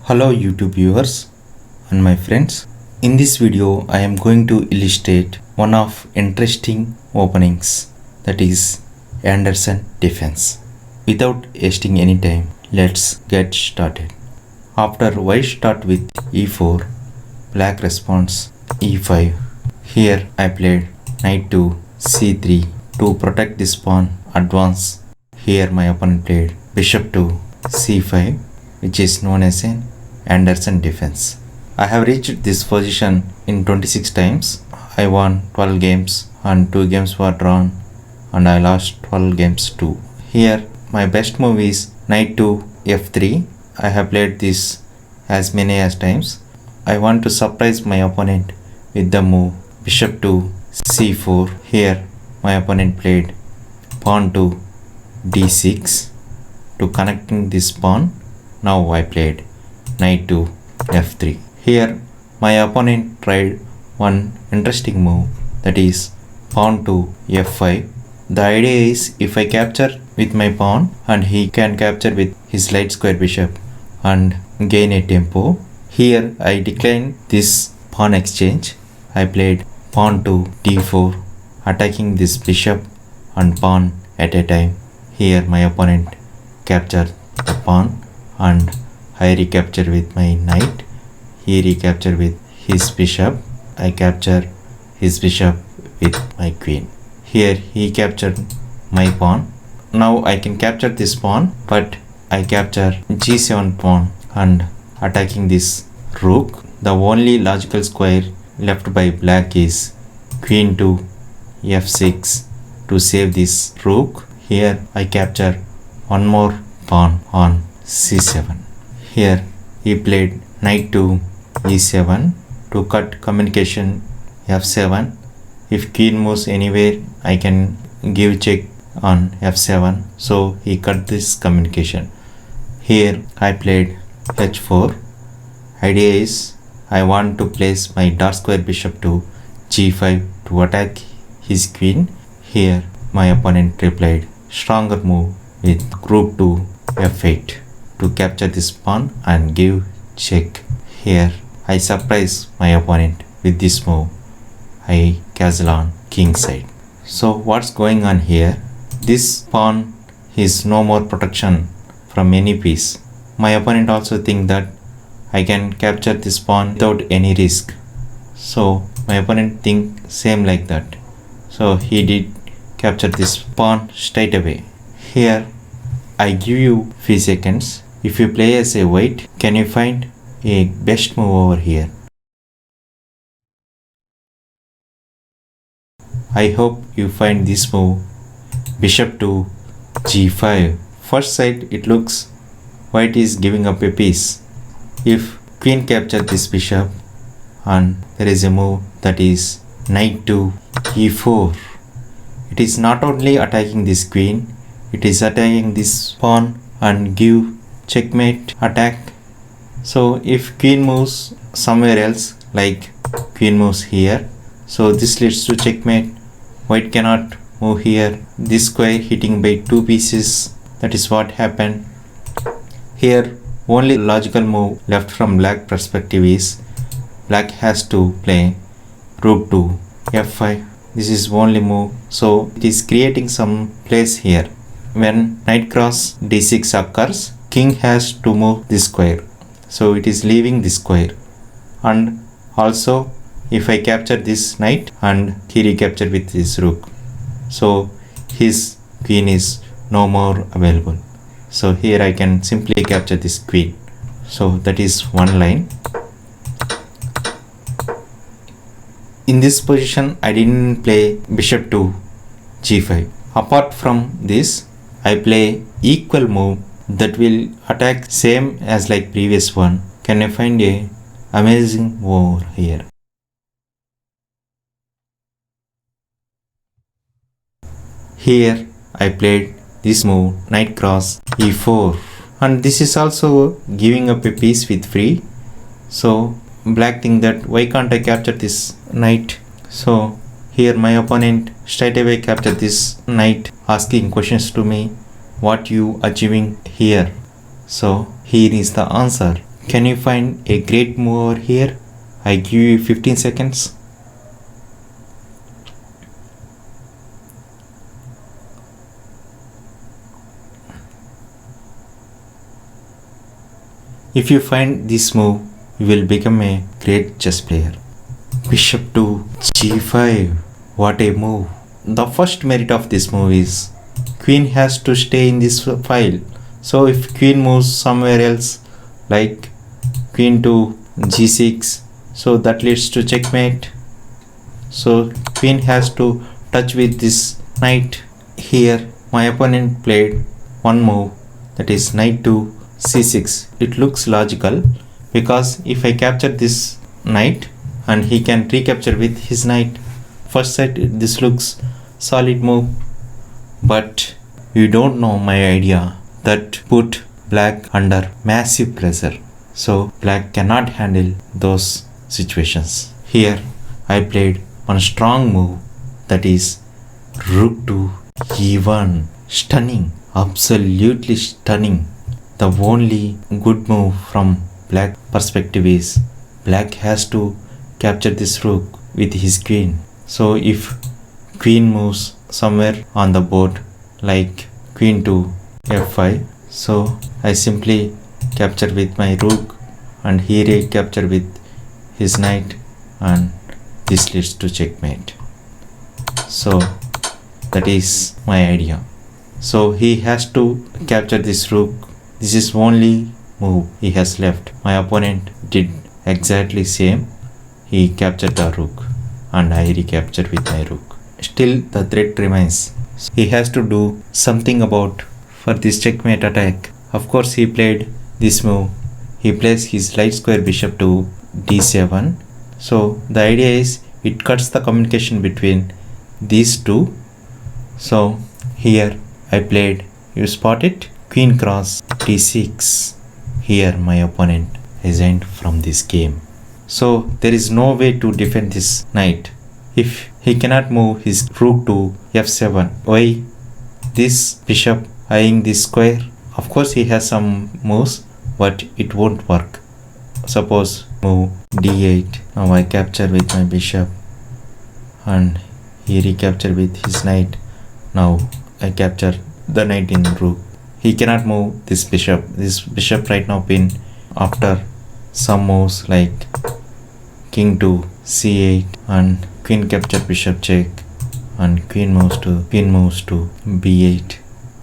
Hello YouTube viewers and my friends. In this video I am going to illustrate one of interesting openings, that is Andersen defense. Without wasting any time, let's get started. After white start with e4, black responds e5. Here I played knight to c3 to protect this pawn advance. Here my opponent played bishop to c5, which is known as an Andersen defense. I have reached this position in 26 times. I won 12 games and 2 games were drawn and I lost 12 games too. Here my best move is knight to f3. I have played this as many as times. I want to surprise my opponent with the move bishop to c4. Here my opponent played pawn to d6 to connecting this pawn. Now I played knight to f3. Here my opponent tried one interesting move, that is pawn to f5. The idea is if I capture with my pawn and he can capture with his light square bishop and gain a tempo. Here I declined this pawn exchange. I played pawn to d4, attacking this bishop and pawn at a time. Here my opponent captured the pawn and I recapture with my knight. He recapture with his bishop. I capture his bishop with my queen. Here he captured my pawn. Now I can capture this pawn, but I capture g7 pawn and attacking this rook. The only logical square left by black is queen to f6 to save this rook. Here I capture one more pawn on c7. Here he played knight to e7 to cut communication f7. If queen moves anywhere, I can give check on f7. So he cut this communication. Here I played h4. Idea is I want to place my dark square bishop to g5 to attack his queen. Here my opponent replied stronger move with rook to f8 to capture this pawn and give check. Here I surprise my opponent with this move. I castle on king side. So what's going on here? This pawn is no more protection from any piece. My opponent also think that I can capture this pawn without any risk. So my opponent think same like that. So he did capture this pawn straight away. Here I give you few seconds. If you play as a white, can you find a best move over here? I hope you find this move bishop to g5. First sight it looks white is giving up a piece. If queen capture this bishop and there is a move that is knight to e4. It is not only attacking this queen, it is attacking this pawn and give checkmate attack. So if queen moves somewhere else, like queen moves here, so this leads to checkmate. White cannot move here. This square hitting by 2 pieces. That is what happened. Here only logical move left from black perspective is black has to play rook to f5. This is only move. So it is creating some place here. When knight cross d6 occurs, king has to move this square. So it is leaving this square. And also if I capture this knight and he recapture with his rook, so his queen is no more available. So here I can simply capture this queen. So that is one line. In this position I didn't play bishop to g5. Apart from this, I play equal move that will attack same as like previous one. Can I find a amazing move here? Here I played this move knight cross e4, and this is also giving up a piece with free. So black think that why can't I capture this knight? So here my opponent straight away captured this knight, asking questions to me, what you achieving here? So here is the answer. Can you find a great move over here? I give you 15 seconds. If you find this move, you will become a great chess player. Bishop to g5. What a move. The first merit of this move is queen has to stay in this file. So if queen moves somewhere else, like queen to g6, so that leads to checkmate. So queen has to touch with this knight. Here my opponent played one move, that is knight to c6. It looks logical because if I capture this knight and he can recapture with his knight, first sight this looks solid move, but you don't know my idea that put black under massive pressure, so black cannot handle those situations. Here I played one strong move, that is rook to e1. Stunning, absolutely stunning. The only good move from black perspective is black has to capture this rook with his queen. So if queen moves somewhere on the board, like queen to f5, so I simply capture with my rook and he recapture with his knight, and this leads to checkmate. So that is my idea. So he has to capture this rook. This is only move he has left. My opponent did exactly same. He captured the rook and I recaptured with my rook. Still the threat remains. He has to do something about for this checkmate attack. Of course he played this move. He plays his light square bishop to d7. So the idea is it cuts the communication between these two. So here I played, you spot it, queen cross d6. Here my opponent resigned from this game. So there is no way to defend this knight. If he cannot move his rook to f7, why this bishop eyeing this square? Of course he has some moves, but it won't work. Suppose move d8. Now I capture with my bishop and he recapture with his knight. Now I capture the knight in rook. He cannot move this bishop. This bishop right now pinned after some moves like king to c8 and queen capture bishop check and queen moves to b8,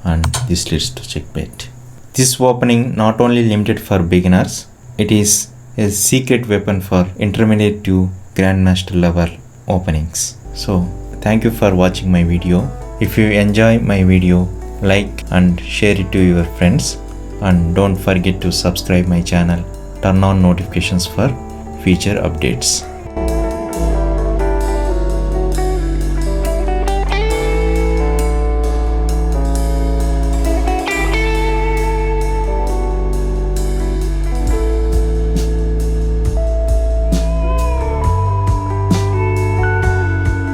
and this leads to checkmate. This opening not only limited for beginners, it is a secret weapon for intermediate to grandmaster level openings. So thank you for watching my video. If you enjoy my video, like and share it to your friends, and don't forget to subscribe my channel. Turn on notifications for future updates.